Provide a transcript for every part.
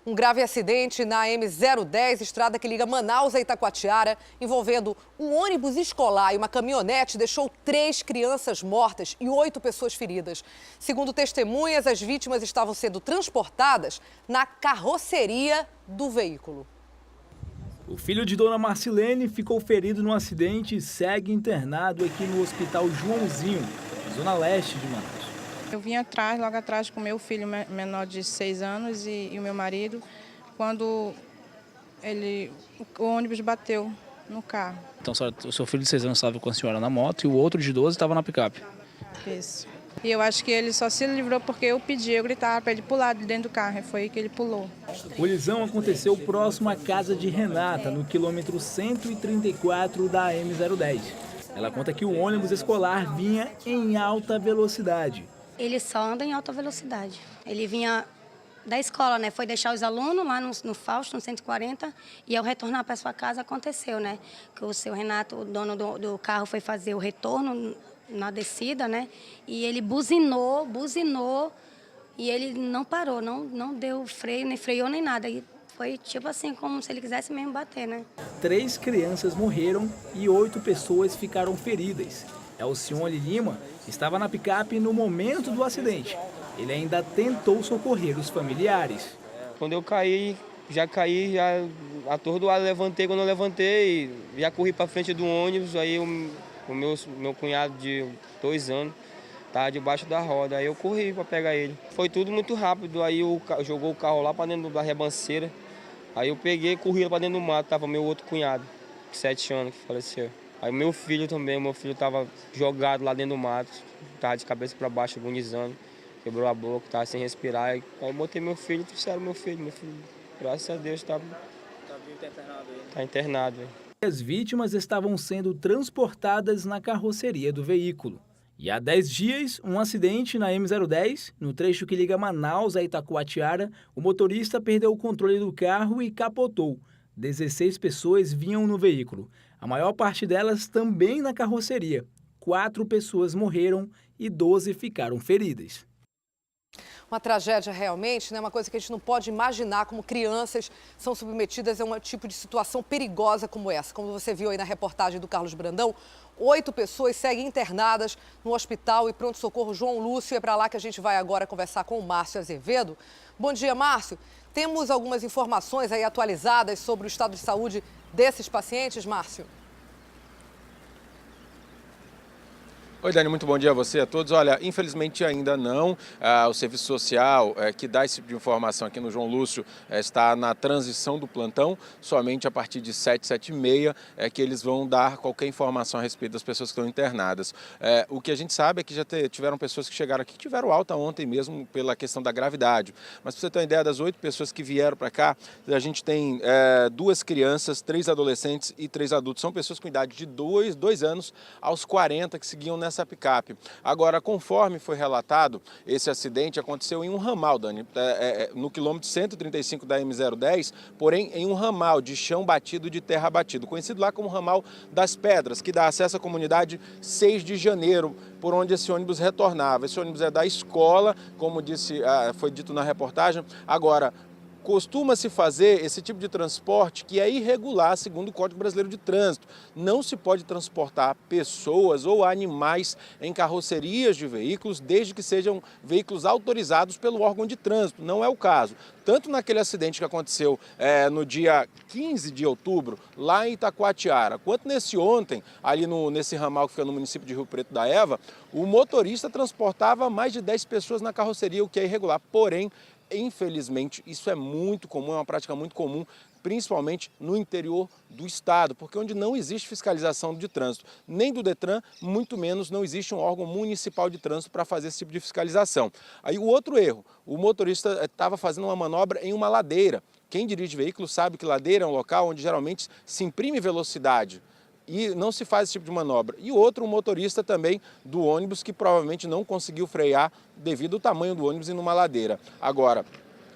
Um grave acidente na M010, estrada que liga Manaus a Itacoatiara, envolvendo um ônibus escolar e uma caminhonete, deixou 3 crianças mortas e 8 pessoas feridas. Segundo testemunhas, as vítimas estavam sendo transportadas na carroceria do veículo. O filho de Dona Marcilene ficou ferido no acidente e segue internado aqui no Hospital Joãozinho, na zona leste de Manaus. Eu vim atrás, logo atrás, com meu filho menor de 6 anos e o meu marido, quando o ônibus bateu no carro. Então, o seu filho de 6 anos estava com a senhora na moto e o outro de 12 estava na picape. Isso. E eu acho que ele só se livrou porque eu pedi, eu gritava para ele pular de dentro do carro, e foi aí que ele pulou. A colisão aconteceu próximo à casa de Renata, no quilômetro 134 da M010. Ela conta que o ônibus escolar vinha em alta velocidade. Ele só anda em alta velocidade. Ele vinha da escola, né? Foi deixar os alunos lá no Fausto, no 140, e ao retornar para sua casa aconteceu, né? Que o seu Renato, o dono do carro, foi fazer o retorno na descida, né? E ele buzinou, e ele não parou, não deu freio, nem freou nem nada. E foi tipo assim, como se ele quisesse mesmo bater, né? 3 crianças morreram e 8 pessoas ficaram feridas. Alcione Lima estava na picape no momento do acidente. Ele ainda tentou socorrer os familiares. Quando eu caí, já atordoado, levantei. Quando eu levantei, já corri para frente do ônibus. Aí o meu cunhado de 2 anos estava debaixo da roda. Aí eu corri para pegar ele. Foi tudo muito rápido. Aí jogou o carro lá para dentro da ribanceira. Aí eu peguei e corri para dentro do mato. Tava meu outro cunhado, de 7 anos, que faleceu. Aí meu filho estava jogado lá dentro do mato, estava de cabeça para baixo, agonizando, quebrou a boca, estava sem respirar. Aí eu botei meu filho, trouxeram meu filho, graças a Deus, está internado. As vítimas estavam sendo transportadas na carroceria do veículo. E há 10 dias, um acidente na M010, no trecho que liga Manaus a Itacoatiara, o motorista perdeu o controle do carro e capotou. 16 pessoas vinham no veículo, a maior parte delas também na carroceria. 4 pessoas morreram e 12 ficaram feridas. Uma tragédia realmente, né? Uma coisa que a gente não pode imaginar como crianças são submetidas a um tipo de situação perigosa como essa. Como você viu aí na reportagem do Carlos Brandão, 8 pessoas seguem internadas no hospital e pronto-socorro João Lúcio. É para lá que a gente vai agora conversar com o Márcio Azevedo. Bom dia, Márcio. Temos algumas informações aí atualizadas sobre o estado de saúde desses pacientes, Márcio? Oi, Dani, muito bom dia a você, a todos. Olha, infelizmente ainda não. O serviço social que dá esse tipo de informação aqui no João Lúcio está na transição do plantão. Somente a partir de 7, 7h30 é que eles vão dar qualquer informação a respeito das pessoas que estão internadas. O que a gente sabe é que já tiveram pessoas que chegaram aqui que tiveram alta ontem mesmo pela questão da gravidade. Mas para você ter uma ideia, das 8 pessoas que vieram para cá, a gente tem 2 crianças, 3 adolescentes e 3 adultos. São pessoas com idade de 2 anos aos 40 que seguiam nessa picape. Agora, conforme foi relatado, esse acidente aconteceu em um ramal, Dani, no quilômetro 135 da M010, porém em um ramal de chão batido, de terra batido, conhecido lá como ramal das Pedras, que dá acesso à comunidade 6 de janeiro, por onde esse ônibus retornava. Esse ônibus é da escola, como foi dito na reportagem. Agora, costuma-se fazer esse tipo de transporte que é irregular, segundo o Código Brasileiro de Trânsito. Não se pode transportar pessoas ou animais em carrocerias de veículos, desde que sejam veículos autorizados pelo órgão de trânsito. Não é o caso. Tanto naquele acidente que aconteceu no dia 15 de outubro, lá em Itacoatiara, quanto nesse ontem, ali nesse ramal que fica no município de Rio Preto da Eva, o motorista transportava mais de 10 pessoas na carroceria, o que é irregular. Porém, infelizmente, isso é muito comum, é uma prática muito comum, principalmente no interior do estado, porque onde não existe fiscalização de trânsito, nem do Detran, muito menos não existe um órgão municipal de trânsito para fazer esse tipo de fiscalização. Aí o outro erro, o motorista estava fazendo uma manobra em uma ladeira. Quem dirige veículo sabe que ladeira é um local onde geralmente se imprime velocidade e não se faz esse tipo de manobra. E outro, um motorista também do ônibus que provavelmente não conseguiu frear devido ao tamanho do ônibus e numa ladeira. Agora,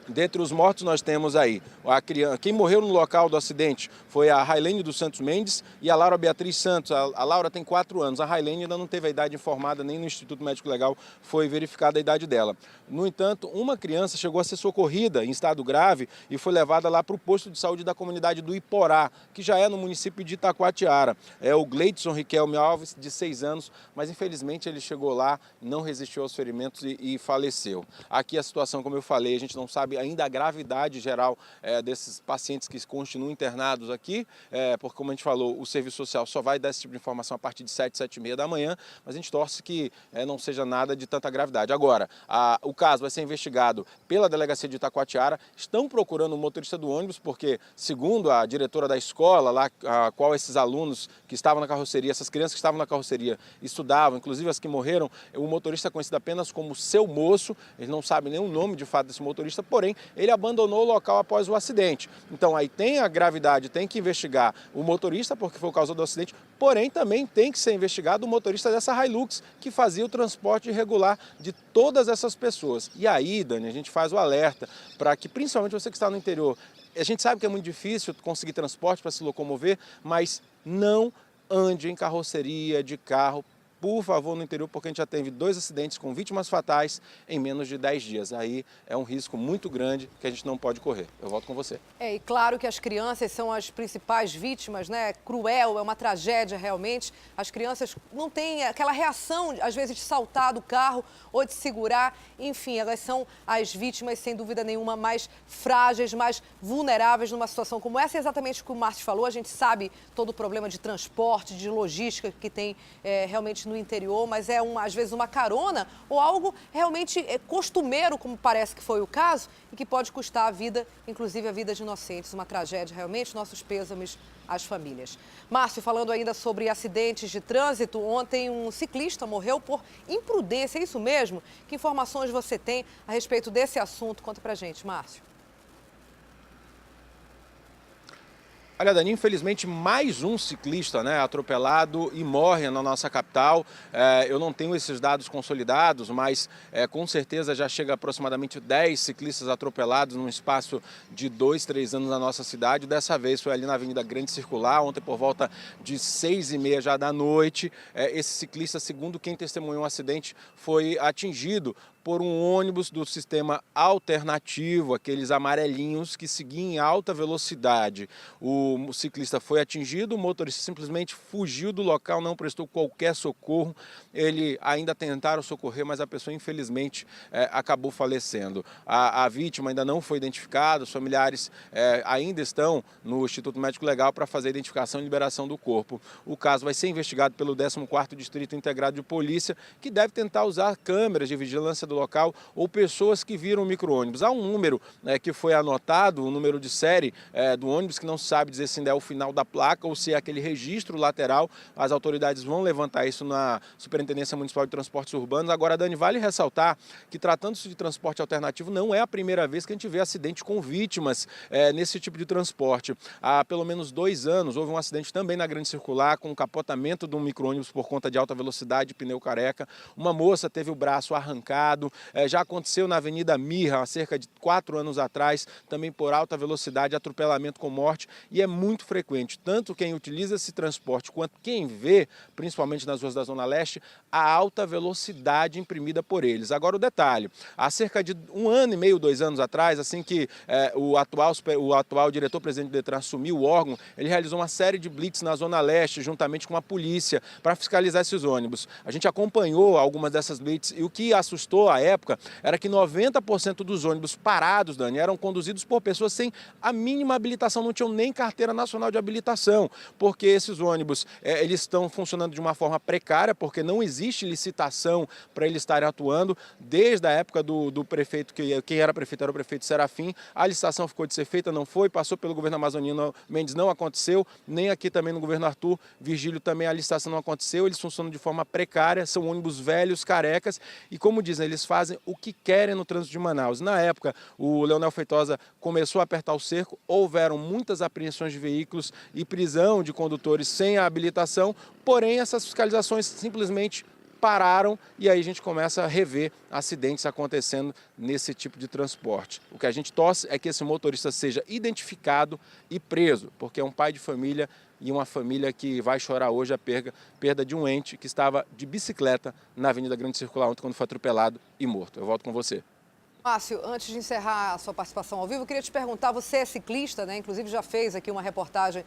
Dentre os mortos nós temos aí a criança, quem morreu no local do acidente foi a Railene dos Santos Mendes e a Laura Beatriz Santos. A Laura tem 4 anos, a Railene ainda não teve a idade informada, nem no Instituto Médico Legal foi verificada a idade dela. No entanto, uma criança chegou a ser socorrida em estado grave e foi levada lá para o posto de saúde da comunidade do Iporá, que já é no município de Itacoatiara. É o Gleidson Riquelme Alves, de 6 anos, mas infelizmente ele chegou lá, não resistiu aos ferimentos e faleceu. Aqui a situação, como eu falei, a gente não sabe ainda a gravidade geral desses pacientes que continuam internados aqui, porque, como a gente falou, o serviço social só vai dar esse tipo de informação a partir de 7, 7h30 da manhã, mas a gente torce que não seja nada de tanta gravidade. Agora, o caso vai ser investigado pela delegacia de Itacoatiara, estão procurando o motorista do ônibus, porque, segundo a diretora da escola, lá, a qual esses alunos que estavam na carroceria, essas crianças que estavam na carroceria estudavam, inclusive as que morreram, o motorista é conhecido apenas como Seu Moço, ele não sabe nem o nome de fato desse motorista, porém, ele abandonou o local após o acidente. Então aí tem a gravidade, tem que investigar o motorista, porque foi o causador do acidente, porém também tem que ser investigado o motorista dessa Hilux, que fazia o transporte irregular de todas essas pessoas. E aí, Dani, a gente faz o alerta para que, principalmente você que está no interior, a gente sabe que é muito difícil conseguir transporte para se locomover, mas não ande em carroceria de carro, por favor, no interior, porque a gente já teve 2 acidentes com vítimas fatais em menos de 10 dias. Aí é um risco muito grande que a gente não pode correr. Eu volto com você. E claro que as crianças são as principais vítimas, né? Cruel, é uma tragédia realmente. As crianças não têm aquela reação, às vezes, de saltar do carro ou de segurar. Enfim, elas são as vítimas, sem dúvida nenhuma, mais frágeis, mais vulneráveis numa situação como essa. É exatamente o que o Márcio falou. A gente sabe todo o problema de transporte, de logística que tem realmente no interior, mas é às vezes uma carona ou algo realmente costumeiro, como parece que foi o caso, e que pode custar a vida, inclusive a vida de inocentes. Uma tragédia realmente, nossos pêsames às famílias. Márcio, falando ainda sobre acidentes de trânsito, ontem um ciclista morreu por imprudência, é isso mesmo? Que informações você tem a respeito desse assunto? Conta pra gente, Márcio. Olha, Dani, infelizmente mais um ciclista atropelado e morre na nossa capital. Eu não tenho esses dados consolidados, mas com certeza já chega aproximadamente 10 ciclistas atropelados num espaço de 2, 3 anos na nossa cidade. Dessa vez foi ali na Avenida Grande Circular, ontem por volta de 6h30 já da noite. Esse ciclista, segundo quem testemunhou o acidente, foi atingido por um ônibus do sistema alternativo, aqueles amarelinhos que seguiam em alta velocidade. O ciclista foi atingido, o motorista simplesmente fugiu do local, não prestou qualquer socorro. Ele ainda tentaram socorrer, mas a pessoa infelizmente acabou falecendo. A vítima ainda não foi identificada, os familiares ainda estão no Instituto Médico Legal para fazer a identificação e liberação do corpo. O caso vai ser investigado pelo 14º Distrito Integrado de Polícia, que deve tentar usar câmeras de vigilância do local ou pessoas que viram o micro-ônibus. Há um número que foi anotado, o número de série do ônibus, que não se sabe dizer se ainda é o final da placa ou se é aquele registro lateral. As autoridades vão levantar isso na Superintendência Municipal de Transportes Urbanos. Agora, Dani, vale ressaltar que, tratando-se de transporte alternativo, não é a primeira vez que a gente vê acidente com vítimas nesse tipo de transporte. Há pelo menos 2 anos houve um acidente também na Grande Circular com o capotamento de um micro-ônibus por conta de alta velocidade, pneu careca. Uma moça teve o braço arrancado. Já aconteceu na Avenida Mirra, há cerca de 4 anos atrás, também por alta velocidade, atropelamento com morte, e é muito frequente, tanto quem utiliza esse transporte quanto quem vê, principalmente nas ruas da Zona Leste, a alta velocidade imprimida por eles. Agora o detalhe, há cerca de 1 ano e meio, 2 anos atrás, assim que o atual diretor-presidente do Detran assumiu o órgão, ele realizou uma série de blitz na Zona Leste, juntamente com a polícia, para fiscalizar esses ônibus. A gente acompanhou algumas dessas blitz e o que assustou à época era que 90% dos ônibus parados, Dani, eram conduzidos por pessoas sem a mínima habilitação, não tinham nem carteira nacional de habilitação, porque esses ônibus eles estão funcionando de uma forma precária, porque não existe licitação para eles estarem atuando. Desde a época do prefeito, quem era o prefeito Serafim, a licitação ficou de ser feita, não foi, passou pelo governo amazonino Mendes, não aconteceu, nem aqui também no governo Arthur Virgílio também a licitação não aconteceu, eles funcionam de forma precária, são ônibus velhos, carecas, e como dizem, eles fazem o que querem no trânsito de Manaus. Na época, o Leonel Feitosa começou a apertar o cerco, houveram muitas apreensões de veículos e prisão de condutores sem a habilitação, porém essas fiscalizações simplesmente pararam e aí a gente começa a rever acidentes acontecendo nesse tipo de transporte. O que a gente torce é que esse motorista seja identificado e preso, porque é um pai de família e uma família que vai chorar hoje a perda de um ente que estava de bicicleta na Avenida Grande Circular ontem quando foi atropelado e morto. Eu volto com você. Márcio, antes de encerrar a sua participação ao vivo, eu queria te perguntar, você é ciclista, né? Inclusive já fez aqui uma reportagem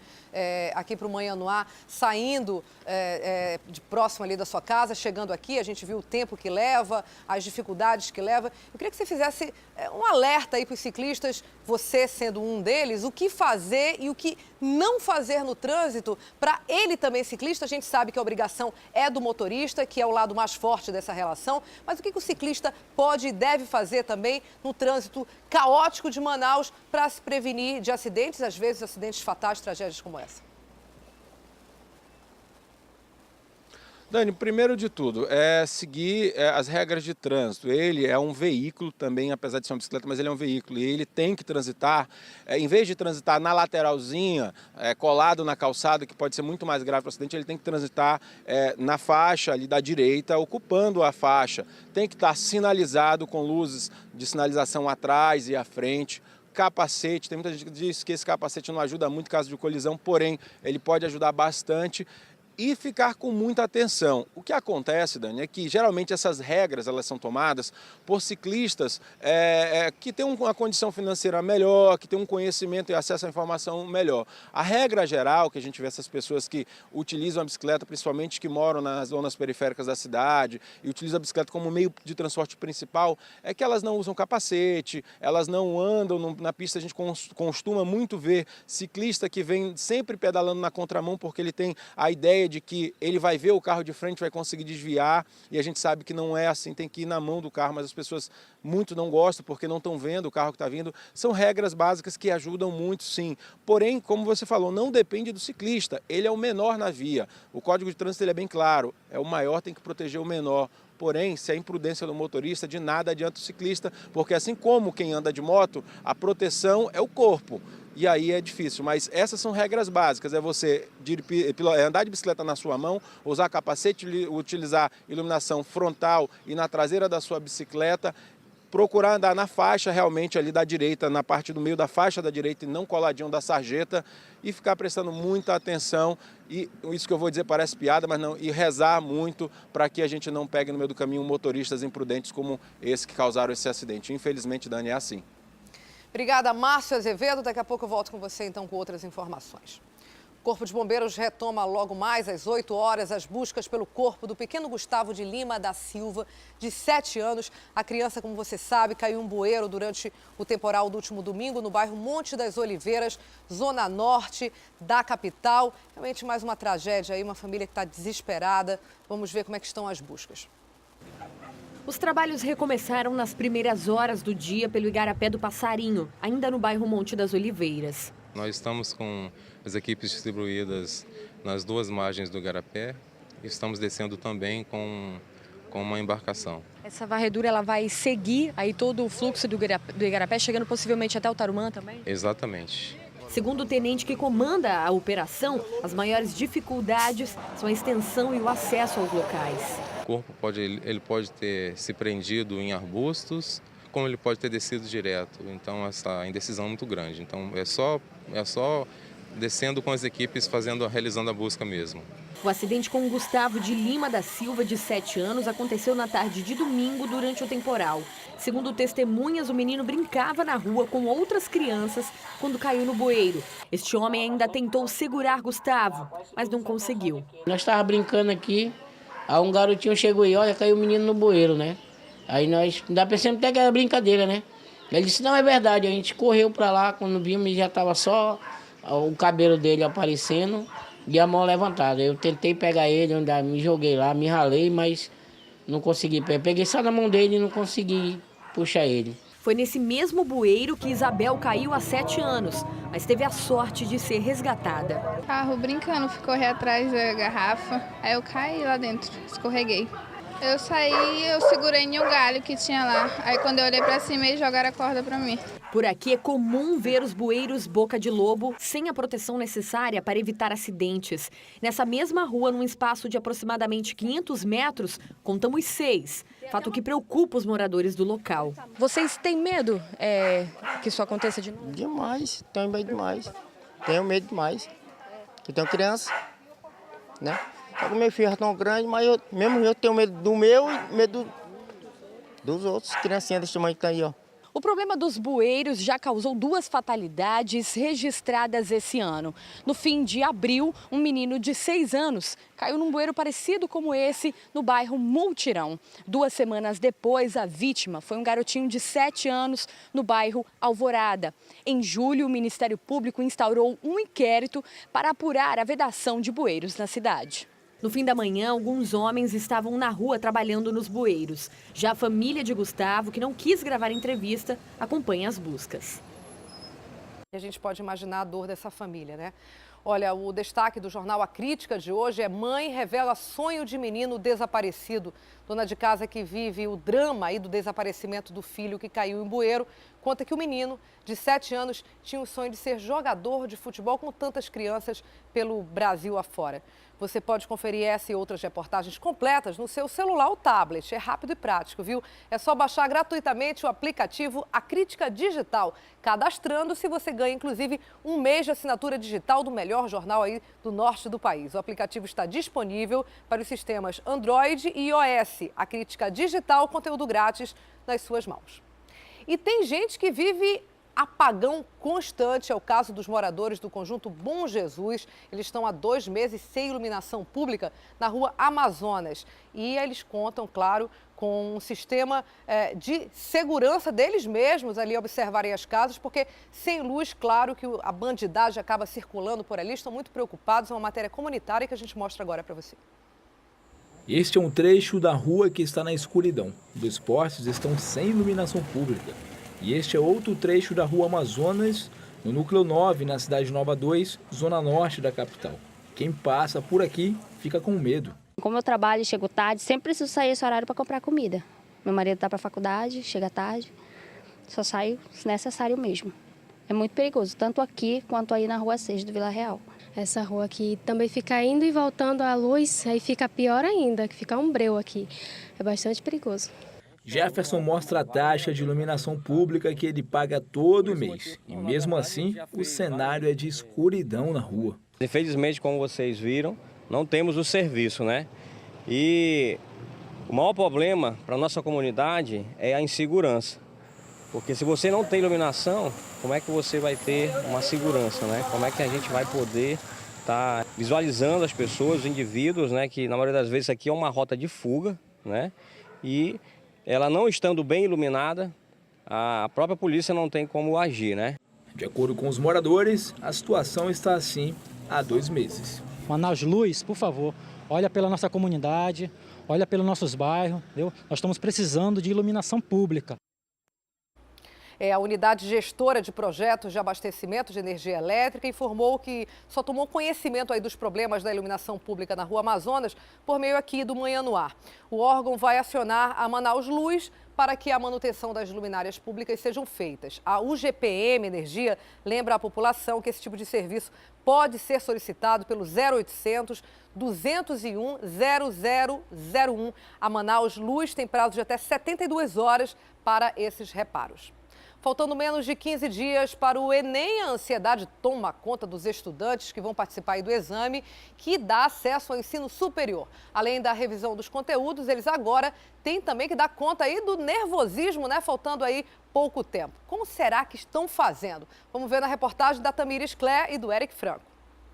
aqui para o Manhã no Ar, saindo de próximo ali da sua casa, chegando aqui, a gente viu o tempo que leva, as dificuldades que leva. Eu queria que você fizesse um alerta aí para os ciclistas, você sendo um deles, o que fazer e o que não fazer no trânsito para ele também ciclista. A gente sabe que a obrigação é do motorista, que é o lado mais forte dessa relação, mas o que o ciclista pode e deve fazer também no trânsito caótico de Manaus para se prevenir de acidentes, às vezes acidentes fatais, tragédias como essa? Dani, primeiro de tudo, é seguir as regras de trânsito. Ele é um veículo também, apesar de ser uma bicicleta, mas ele é um veículo e ele tem que transitar, em vez de transitar na lateralzinha, colado na calçada, que pode ser muito mais grave para o acidente, ele tem que transitar na faixa ali da direita, ocupando a faixa. Tem que estar sinalizado com luzes de sinalização atrás e à frente. Capacete, tem muita gente que diz que esse capacete não ajuda muito em caso de colisão, porém ele pode ajudar bastante. E ficar com muita atenção. O que acontece, Dani, é que geralmente essas regras elas são tomadas por ciclistas que têm uma condição financeira melhor, que têm um conhecimento e acesso à informação melhor. A regra geral que a gente vê essas pessoas que utilizam a bicicleta, principalmente que moram nas zonas periféricas da cidade e utilizam a bicicleta como meio de transporte principal, é que elas não usam capacete, elas não andam na pista. A gente costuma muito ver ciclista que vem sempre pedalando na contramão porque ele tem a ideia de que ele vai ver o carro de frente, vai conseguir desviar, e a gente sabe que não é assim, tem que ir na mão do carro, mas as pessoas muito não gostam porque não estão vendo o carro que está vindo. São regras básicas que ajudam muito, sim. Porém, como você falou, não depende do ciclista, ele é o menor na via. O Código de Trânsito ele é bem claro, é o maior tem que proteger o menor. Porém, se a imprudência do motorista, de nada adianta o ciclista, porque assim como quem anda de moto, a proteção é o corpo. E aí é difícil, mas essas são regras básicas, é você andar de bicicleta na sua mão, usar capacete, utilizar iluminação frontal e na traseira da sua bicicleta, procurar andar na faixa realmente ali da direita, na parte do meio da faixa da direita e não coladinho da sarjeta, e ficar prestando muita atenção, e isso que eu vou dizer parece piada, mas não, e rezar muito para que a gente não pegue no meio do caminho motoristas imprudentes como esse que causaram esse acidente. Infelizmente, Dani, é assim. Obrigada, Márcio Azevedo. Daqui a pouco eu volto com você, então, com outras informações. O Corpo de Bombeiros retoma logo mais às 8 horas as buscas pelo corpo do pequeno Gustavo de Lima da Silva, de 7 anos. A criança, como você sabe, caiu em um bueiro durante o temporal do último domingo no bairro Monte das Oliveiras, zona norte da capital. Realmente mais uma tragédia aí, uma família que está desesperada. Vamos ver como é que estão as buscas. Os trabalhos recomeçaram nas primeiras horas do dia pelo Igarapé do Passarinho, ainda no bairro Monte das Oliveiras. Nós estamos com as equipes distribuídas nas duas margens do Igarapé e estamos descendo também com uma embarcação. Essa varredura ela vai seguir aí todo o fluxo do Igarapé, chegando possivelmente até o Tarumã também? Exatamente. Segundo o tenente que comanda a operação, as maiores dificuldades são a extensão e o acesso aos locais. O corpo pode ter se prendido em arbustos, como ele pode ter descido direto. Então, essa indecisão é muito grande. Então, é só descendo com as equipes, realizando a busca mesmo. O acidente com o Gustavo de Lima da Silva, de 7 anos, aconteceu na tarde de domingo durante o temporal. Segundo testemunhas, o menino brincava na rua com outras crianças quando caiu no bueiro. Este homem ainda tentou segurar Gustavo, mas não conseguiu. Nós estávamos brincando aqui, aí um garotinho chegou e olha, caiu o menino no bueiro, né? Aí nós ainda pensamos até que era brincadeira, né? Ele disse, não, é verdade. A gente correu para lá, quando vimos já estava só o cabelo dele aparecendo e a mão levantada. Eu tentei pegar ele, ainda me joguei lá, me ralei, mas não consegui. Peguei só na mão dele e não consegui puxar ele. Foi nesse mesmo bueiro que Isabel caiu há 7 anos, mas teve a sorte de ser resgatada. Carro brincando, fui correr atrás da garrafa, aí eu caí lá dentro, escorreguei. Eu saí, eu segurei em um galho que tinha lá. Aí quando eu olhei pra cima, eles jogaram a corda pra mim. Por aqui é comum ver os bueiros boca de lobo sem a proteção necessária para evitar acidentes. Nessa mesma rua, num espaço de aproximadamente 500 metros, contamos 6. Fato que preocupa os moradores do local. Vocês têm medo que isso aconteça de novo? Demais, tenho medo demais. Tenho medo demais. Eu tenho criança, né? Só que meu filho é tão grande, mas mesmo eu tenho medo do meu e medo dos outros. Criancinhas desse tamanho que tá aí, ó. O problema dos bueiros já causou 2 fatalidades registradas esse ano. No fim de abril, um menino de 6 anos caiu num bueiro parecido como esse no bairro Multirão. 2 semanas depois, a vítima foi um garotinho de 7 anos no bairro Alvorada. Em julho, o Ministério Público instaurou um inquérito para apurar a vedação de bueiros na cidade. No fim da manhã, alguns homens estavam na rua trabalhando nos bueiros. Já a família de Gustavo, que não quis gravar entrevista, acompanha as buscas. A gente pode imaginar a dor dessa família, né? Olha, o destaque do jornal A Crítica de hoje é: mãe revela sonho de menino desaparecido. Dona de casa que vive o drama aí do desaparecimento do filho que caiu em bueiro conta que o menino, de 7 anos, tinha o sonho de ser jogador de futebol como tantas crianças pelo Brasil afora. Você pode conferir essa e outras reportagens completas no seu celular ou tablet. É rápido e prático, viu? É só baixar gratuitamente o aplicativo A Crítica Digital. Cadastrando-se, você ganha, inclusive, um mês de assinatura digital do melhor jornal aí do norte do país. O aplicativo está disponível para os sistemas Android e iOS. A Crítica Digital, conteúdo grátis nas suas mãos. E tem gente que vive apagão constante. É o caso dos moradores do conjunto Bom Jesus. Eles estão há 2 meses sem iluminação pública na rua Amazonas. E eles contam, claro, com um sistema de segurança deles mesmos ali observarem as casas, porque sem luz, claro que a bandidagem acaba circulando por ali. Estão muito preocupados. É uma matéria comunitária que a gente mostra agora para você. Este é um trecho da rua que está na escuridão. Os postes estão sem iluminação pública. E este é outro trecho da rua Amazonas, no núcleo 9, na cidade Nova 2, zona norte da capital. Quem passa por aqui fica com medo. Como eu trabalho e chego tarde, sempre preciso sair esse horário para comprar comida. Meu marido está para a faculdade, chega tarde, só saio se necessário mesmo. É muito perigoso, tanto aqui quanto aí na rua 6 do Vila Real. Essa rua aqui também fica indo e voltando a luz, aí fica pior ainda, que fica um breu aqui. É bastante perigoso. Jefferson mostra a taxa de iluminação pública que ele paga todo mês. E mesmo assim, o cenário é de escuridão na rua. Infelizmente, como vocês viram, não temos o serviço, né? E o maior problema para a nossa comunidade é a insegurança. Porque se você não tem iluminação, como é que você vai ter uma segurança, né? Como é que a gente vai poder estar visualizando as pessoas, os indivíduos, né? Que na maioria das vezes aqui é uma rota de fuga, né? E ela não estando bem iluminada, a própria polícia não tem como agir, né? De acordo com os moradores, a situação está assim há 2 meses. Manaus Luz, por favor, olha pela nossa comunidade, olha pelos nossos bairros, entendeu? Nós estamos precisando de iluminação pública. A unidade gestora de projetos de abastecimento de energia elétrica informou que só tomou conhecimento aí dos problemas da iluminação pública na rua Amazonas por meio aqui do Manhã no Ar. O órgão vai acionar a Manaus Luz para que a manutenção das luminárias públicas sejam feitas. A UGPM Energia lembra à população que esse tipo de serviço pode ser solicitado pelo 0800 201 0001. A Manaus Luz tem prazo de até 72 horas para esses reparos. Faltando menos de 15 dias para o Enem, a ansiedade toma conta dos estudantes que vão participar aí do exame que dá acesso ao ensino superior. Além da revisão dos conteúdos, eles agora têm também que dar conta aí do nervosismo, né? Faltando aí pouco tempo. Como será que estão fazendo? Vamos ver na reportagem da Tamires Clé e do Eric Franco.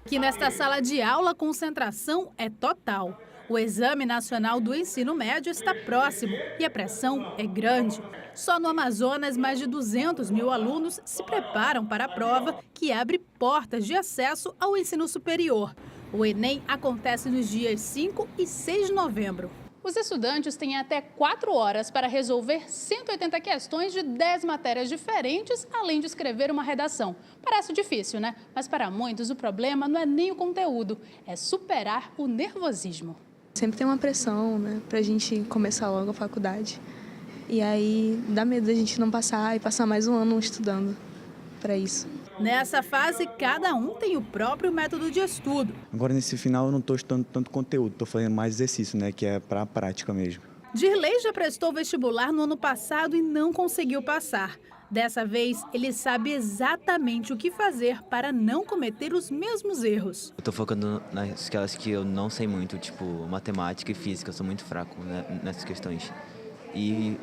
Aqui nesta sala de aula, a concentração é total. O Exame Nacional do Ensino Médio está próximo e a pressão é grande. Só no Amazonas, mais de 200 mil alunos se preparam para a prova que abre portas de acesso ao ensino superior. O Enem acontece nos dias 5 e 6 de novembro. Os estudantes têm até 4 horas para resolver 180 questões de 10 matérias diferentes, além de escrever uma redação. Parece difícil, né? Mas para muitos o problema não é nem o conteúdo, é superar o nervosismo. Sempre tem uma pressão, né, pra gente começar logo a faculdade. E aí dá medo da gente não passar e passar mais um ano estudando para isso. Nessa fase, cada um tem o próprio método de estudo. Agora, nesse final, eu não estou estudando tanto conteúdo, estou fazendo mais exercício, né, que é para a prática mesmo. Dirley já prestou vestibular no ano passado e não conseguiu passar. Dessa vez, ele sabe exatamente o que fazer para não cometer os mesmos erros. Eu estou focando nas que eu não sei muito, tipo matemática e física, eu sou muito fraco, né, nessas questões. E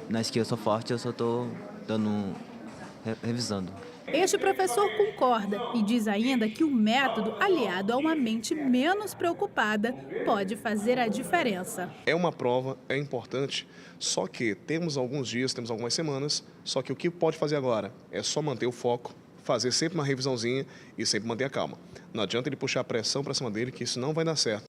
nas que eu sou forte, eu só estou revisando. Este professor concorda e diz ainda que o método, aliado a uma mente menos preocupada, pode fazer a diferença. É uma prova, é importante, só que temos alguns dias, temos algumas semanas, só que o que pode fazer agora é só manter o foco, fazer sempre uma revisãozinha e sempre manter a calma. Não adianta ele puxar a pressão para cima dele, que isso não vai dar certo.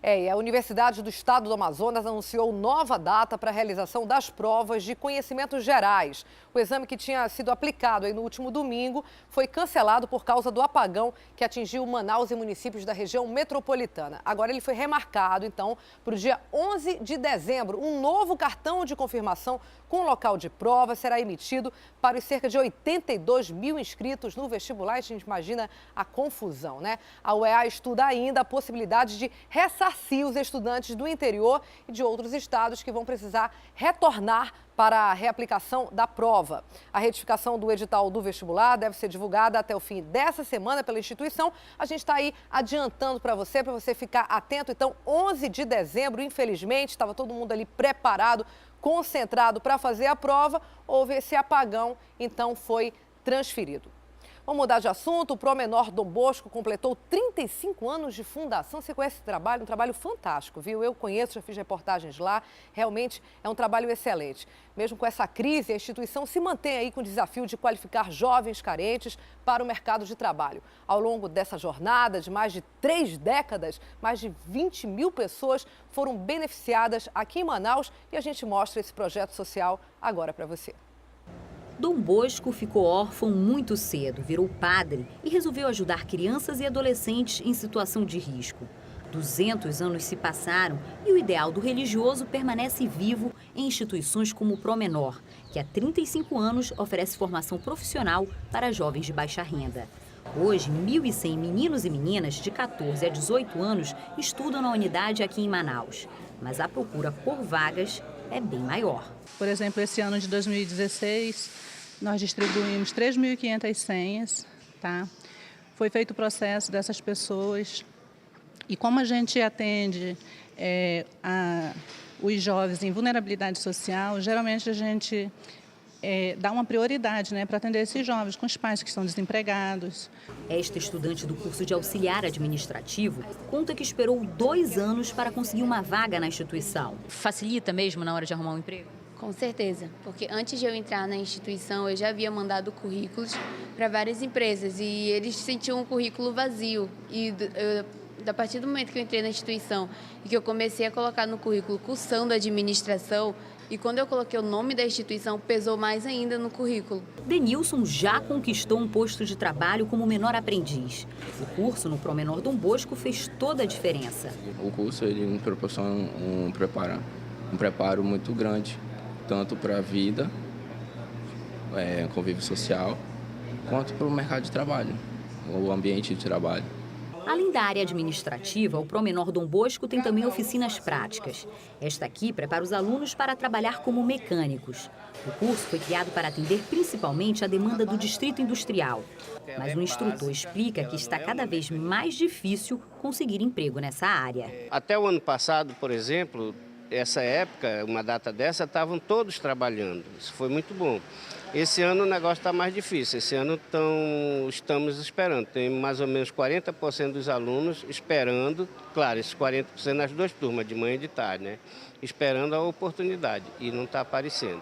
E a Universidade do Estado do Amazonas anunciou nova data para a realização das provas de conhecimentos gerais. O exame que tinha sido aplicado no último domingo foi cancelado por causa do apagão que atingiu Manaus e municípios da região metropolitana. Agora ele foi remarcado, então, para o dia 11 de dezembro. Um novo cartão de confirmação com local de prova será emitido para os cerca de 82 mil inscritos no vestibular. A gente imagina a confusão, né? A UEA estuda ainda a possibilidade de ressarcir os estudantes do interior e de outros estados que vão precisar retornar para a reaplicação da prova. A retificação do edital do vestibular deve ser divulgada até o fim dessa semana pela instituição. A gente está aí adiantando para você ficar atento. Então, 11 de dezembro, infelizmente, estava todo mundo ali preparado, concentrado para fazer a prova. Houve esse apagão, então foi transferido. Vamos mudar de assunto. O Promenor Dom Bosco completou 35 anos de fundação. Você conhece esse trabalho? Um trabalho fantástico, viu? Eu conheço, já fiz reportagens lá. Realmente é um trabalho excelente. Mesmo com essa crise, a instituição se mantém aí com o desafio de qualificar jovens carentes para o mercado de trabalho. Ao longo dessa jornada de mais de 3 décadas, mais de 20 mil pessoas foram beneficiadas aqui em Manaus e a gente mostra esse projeto social agora para você. Dom Bosco ficou órfão muito cedo, virou padre e resolveu ajudar crianças e adolescentes em situação de risco. 200 anos se passaram e o ideal do religioso permanece vivo em instituições como o Promenor, que há 35 anos oferece formação profissional para jovens de baixa renda. Hoje, 1.100 meninos e meninas de 14 a 18 anos estudam na unidade aqui em Manaus, mas a procura por vagas é bem maior. Por exemplo, esse ano de 2016, nós distribuímos 3.500 senhas, tá? Foi feito o processo dessas pessoas e como a gente atende os jovens em vulnerabilidade social, geralmente a gente dá uma prioridade, né, para atender esses jovens com os pais que estão desempregados. Esta estudante do curso de auxiliar administrativo conta que esperou 2 anos para conseguir uma vaga na instituição. Facilita mesmo na hora de arrumar um emprego? Com certeza, porque antes de eu entrar na instituição, eu já havia mandado currículos para várias empresas e eles sentiam um currículo vazio. E a partir do momento que eu entrei na instituição e que eu comecei a colocar no currículo cursando administração, e quando eu coloquei o nome da instituição, pesou mais ainda no currículo. Denilson já conquistou um posto de trabalho como menor aprendiz. O curso no Promenor Dom Bosco fez toda a diferença. O curso ele me proporciona um preparo muito grande, tanto para a vida, convívio social, quanto para o mercado de trabalho, o ambiente de trabalho. Além da área administrativa, o Promenor Dom Bosco tem também oficinas práticas. Esta aqui prepara os alunos para trabalhar como mecânicos. O curso foi criado para atender principalmente a demanda do distrito industrial. Mas o instrutor explica que está cada vez mais difícil conseguir emprego nessa área. Até o ano passado, por exemplo, essa época, uma data dessa, estavam todos trabalhando. Isso foi muito bom. Esse ano o negócio está mais difícil. Esse ano estamos esperando. Tem mais ou menos 40% dos alunos esperando, claro, esses 40% nas 2 turmas, de manhã e de tarde, né? Esperando a oportunidade e não está aparecendo.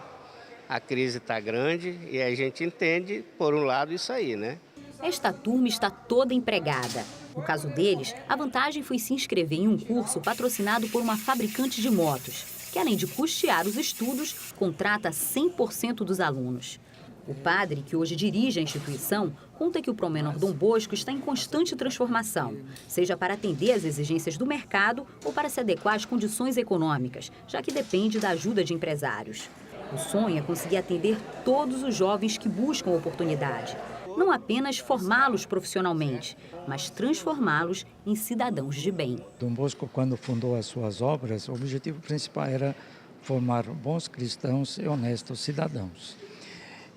A crise está grande e a gente entende, por um lado, isso aí, né? Esta turma está toda empregada. No caso deles, a vantagem foi se inscrever em um curso patrocinado por uma fabricante de motos, que além de custear os estudos, contrata 100% dos alunos. O padre, que hoje dirige a instituição, conta que o Promenor Dom Bosco está em constante transformação, seja para atender às exigências do mercado ou para se adequar às condições econômicas, já que depende da ajuda de empresários. O sonho é conseguir atender todos os jovens que buscam oportunidade. Não apenas formá-los profissionalmente, mas transformá-los em cidadãos de bem. Dom Bosco, quando fundou as suas obras, o objetivo principal era formar bons cristãos e honestos cidadãos.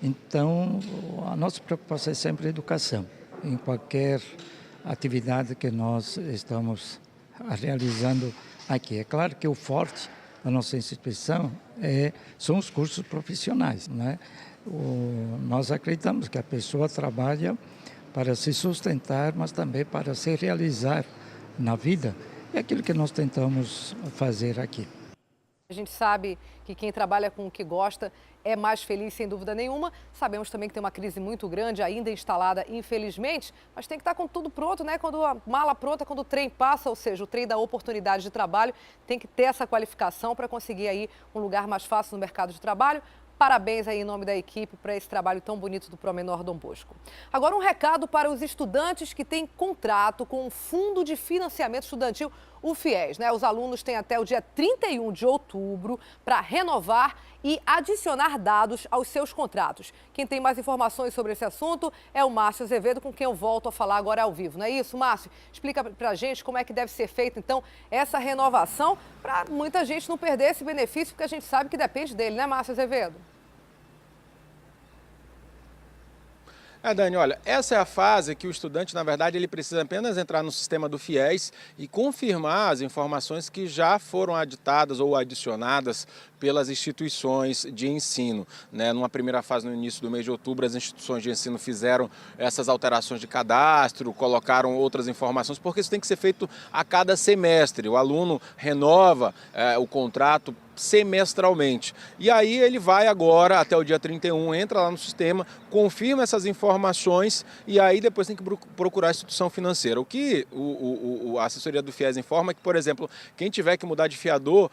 Então, a nossa preocupação é sempre a educação, em qualquer atividade que nós estamos realizando aqui. É claro que o forte da nossa instituição são os cursos profissionais, né? Nós acreditamos que a pessoa trabalha para se sustentar, mas também para se realizar na vida. É aquilo que nós tentamos fazer aqui. A gente sabe que quem trabalha com o que gosta é mais feliz, sem dúvida nenhuma. Sabemos também que tem uma crise muito grande ainda instalada, infelizmente, mas tem que estar com tudo pronto, né? Quando a mala pronta, quando o trem passa, ou seja, o trem da oportunidade de trabalho, tem que ter essa qualificação para conseguir aí um lugar mais fácil no mercado de trabalho. Parabéns aí em nome da equipe para esse trabalho tão bonito do Promenor Dom Bosco. Agora um recado para os estudantes que têm contrato com o Fundo de Financiamento Estudantil, o FIES, né? Os alunos têm até o dia 31 de outubro para renovar e adicionar dados aos seus contratos. Quem tem mais informações sobre esse assunto é o Márcio Azevedo, com quem eu volto a falar agora ao vivo. Não é isso, Márcio? Explica para a gente como é que deve ser feita, então, essa renovação para muita gente não perder esse benefício, porque a gente sabe que depende dele, né, Márcio Azevedo? Dani, olha, essa é a fase que o estudante, na verdade, ele precisa apenas entrar no sistema do FIES e confirmar as informações que já foram aditadas ou adicionadas pelas instituições de ensino, né? Numa primeira fase, no início do mês de outubro, as instituições de ensino fizeram essas alterações de cadastro, colocaram outras informações, porque isso tem que ser feito a cada semestre. O aluno renova o contrato semestralmente. E aí ele vai agora até o dia 31, entra lá no sistema, confirma essas informações e aí depois tem que procurar a instituição financeira. O que a assessoria do FIES informa é que, por exemplo, quem tiver que mudar de fiador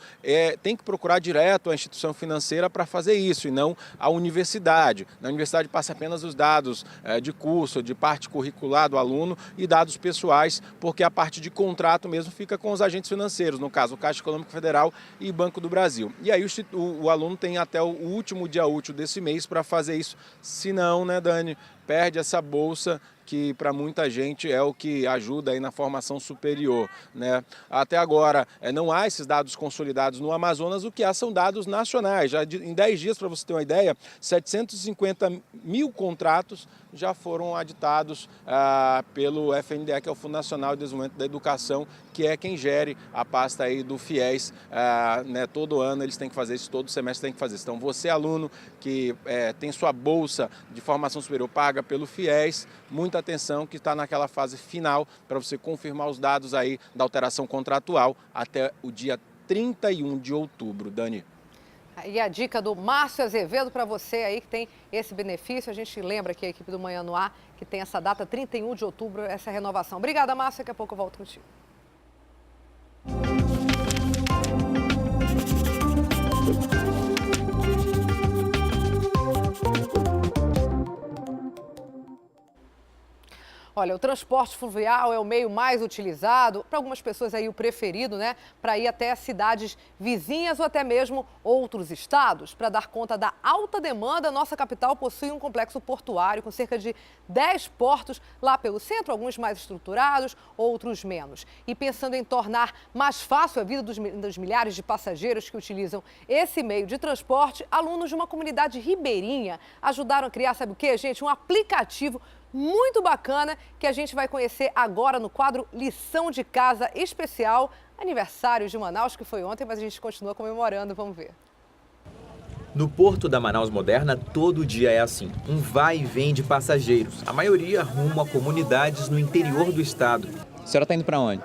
tem que procurar direto a instituição financeira para fazer isso e não a universidade. Na universidade passa apenas os dados de curso, de parte curricular do aluno e dados pessoais, porque a parte de contrato mesmo fica com os agentes financeiros, no caso o Caixa Econômica Federal e Banco do Brasil. E aí o aluno tem até o último dia útil desse mês para fazer isso, senão, né, Dani, perde essa bolsa que para muita gente é o que ajuda aí na formação superior, né? Até agora não há esses dados consolidados no Amazonas, o que há são dados nacionais. Já em 10 dias, para você ter uma ideia, 750 mil contratos já foram aditados pelo FNDE, que é o Fundo Nacional de Desenvolvimento da Educação, que é quem gere a pasta aí do FIES, né? Todo ano eles têm que fazer isso, todo semestre tem que fazer isso. Então você, aluno que tem sua bolsa de formação superior paga pelo FIES, muita atenção que está naquela fase final para você confirmar os dados aí da alteração contratual até o dia 31 de outubro, Dani. E a dica do Márcio Azevedo para você aí que tem esse benefício. A gente lembra aqui a equipe do Manhã no Ar que tem essa data, 31 de outubro, essa renovação. Obrigada, Márcio. Daqui a pouco eu volto contigo. Olha, o transporte fluvial é o meio mais utilizado, para algumas pessoas aí o preferido, né? Para ir até cidades vizinhas ou até mesmo outros estados. Para dar conta da alta demanda, nossa capital possui um complexo portuário com cerca de 10 portos lá pelo centro, alguns mais estruturados, outros menos. E pensando em tornar mais fácil a vida dos milhares de passageiros que utilizam esse meio de transporte, alunos de uma comunidade ribeirinha ajudaram a criar, sabe o quê, gente? Um aplicativo muito bacana que a gente vai conhecer agora no quadro Lição de Casa Especial, aniversário de Manaus, que foi ontem, mas a gente continua comemorando, vamos ver. No porto da Manaus Moderna, todo dia é assim, um vai e vem de passageiros, a maioria rumo a comunidades no interior do estado. A senhora está indo para onde?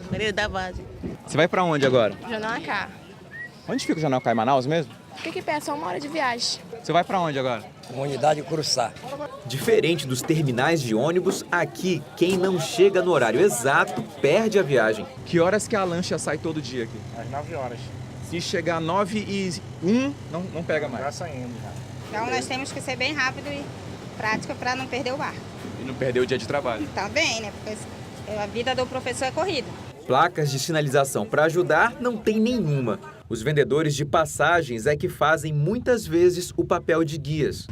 Maria da Base. Você vai para onde agora? Janacá. Onde fica o Janacá? Em Manaus mesmo? Fica aqui perto, só 1 hora de viagem. Você vai para onde agora? Comunidade Curuçá. Diferente dos terminais de ônibus, aqui quem não chega no horário exato perde a viagem. Que horas que a lancha sai todo dia aqui? Às 9 horas. Se chegar 9h01, não pega mais? Já saindo já. Então nós temos que ser bem rápido e prático para não perder o barco. E não perder o dia de trabalho. Também, né? Porque a vida do professor é corrida. Placas de sinalização para ajudar não tem nenhuma. Os vendedores de passagens é que fazem muitas vezes o papel de guias.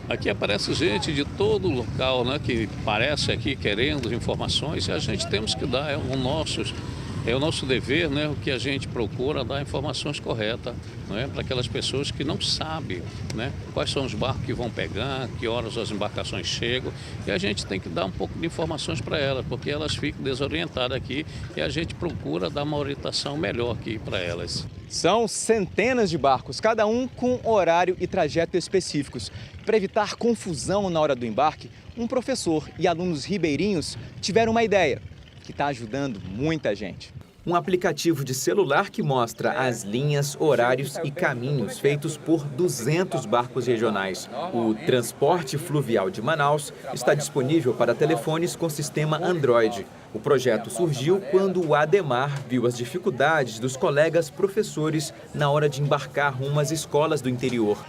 Aqui aparece gente de todo local, né, que aparece aqui querendo informações e a gente temos que dar, é o nosso dever, né, o que a gente procura dar informações corretas, né, para aquelas pessoas que não sabem, né, quais são os barcos que vão pegar, que horas as embarcações chegam, e a gente tem que dar um pouco de informações para elas, porque elas ficam desorientadas aqui e a gente procura dar uma orientação melhor aqui para elas. São centenas de barcos, cada um com horário e trajeto específicos. Para evitar confusão na hora do embarque, um professor e alunos ribeirinhos tiveram uma ideia que está ajudando muita gente. Um aplicativo de celular que mostra as linhas, horários e caminhos feitos por 200 barcos regionais. O Transporte Fluvial de Manaus está disponível para telefones com sistema Android. O projeto surgiu quando o Ademar viu as dificuldades dos colegas professores na hora de embarcar rumo às escolas do interior.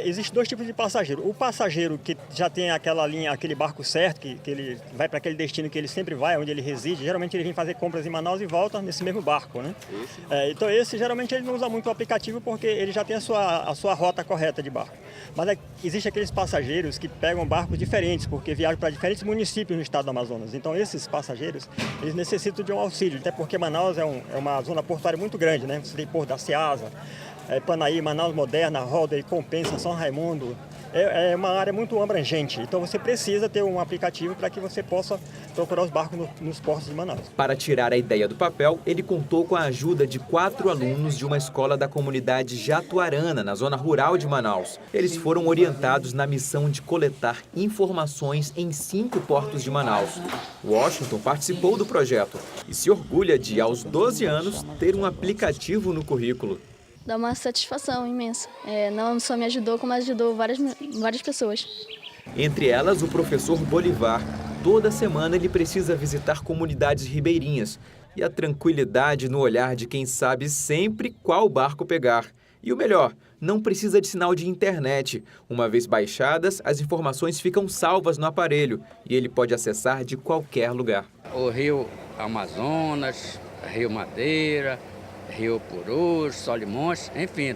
Existem dois tipos de passageiro. O passageiro que já tem aquela linha, aquele barco certo, que ele vai para aquele destino que ele sempre vai, onde ele reside. Geralmente ele vem fazer compras em Manaus e volta nesse mesmo barco, né? Então esse geralmente ele não usa muito o aplicativo porque ele já tem a sua rota correta de barco. Mas existem aqueles passageiros que pegam barcos diferentes, porque viajam para diferentes municípios no estado do Amazonas. Então esses passageiros, eles necessitam de um auxílio, até porque Manaus é uma zona portuária muito grande, né? Você tem Porto da Ceasa, Panaí, Manaus Moderna, Roda e Compensa, São Raimundo. É uma área muito abrangente, então você precisa ter um aplicativo para que você possa procurar os barcos nos portos de Manaus. Para tirar a ideia do papel, ele contou com a ajuda de 4 alunos de uma escola da comunidade Jatuarana, na zona rural de Manaus. Eles foram orientados na missão de coletar informações em 5 portos de Manaus. Washington participou do projeto e se orgulha de, aos 12 anos, ter um aplicativo no currículo. Dá uma satisfação imensa. Não só me ajudou, como ajudou várias pessoas. Entre elas, o professor Bolivar. Toda semana ele precisa visitar comunidades ribeirinhas. E a tranquilidade no olhar de quem sabe sempre qual barco pegar. E o melhor, não precisa de sinal de internet. Uma vez baixadas, as informações ficam salvas no aparelho e ele pode acessar de qualquer lugar. O Rio Amazonas, Rio Madeira, Rio Purus, Solimões, enfim.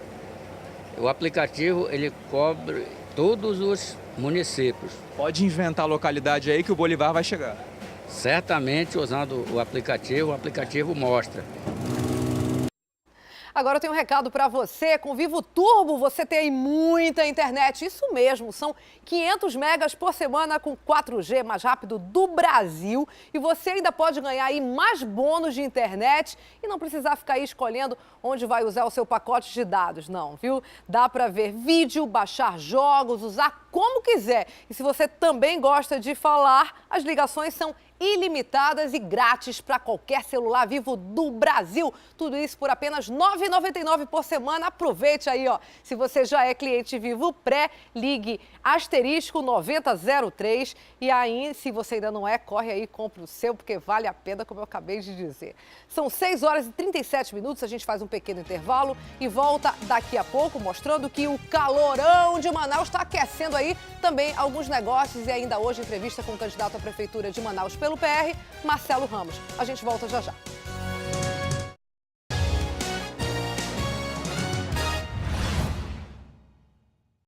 O aplicativo ele cobre todos os municípios. Pode inventar a localidade aí que o Bolivar vai chegar. Certamente usando o aplicativo mostra. Agora eu tenho um recado para você. Com o Vivo Turbo você tem muita internet. Isso mesmo, são 500 megas por semana com 4G mais rápido do Brasil. E você ainda pode ganhar aí mais bônus de internet e não precisar ficar aí escolhendo onde vai usar o seu pacote de dados, não, viu? Dá para ver vídeo, baixar jogos, usar como quiser. E se você também gosta de falar, as ligações são ilimitadas e grátis para qualquer celular Vivo do Brasil. Tudo isso por apenas R$ 9,99 por semana. Aproveite aí, ó. Se você já é cliente Vivo Pré, ligue *9003 e aí, se você ainda não é, corre aí e compre o seu, porque vale a pena, como eu acabei de dizer. São 6 horas e 37 minutos, a gente faz um pequeno intervalo e volta daqui a pouco, mostrando que o calorão de Manaus está aquecendo aí também alguns negócios e ainda hoje entrevista com o candidato à Prefeitura de Manaus pelo PR, Marcelo Ramos. A gente volta já já.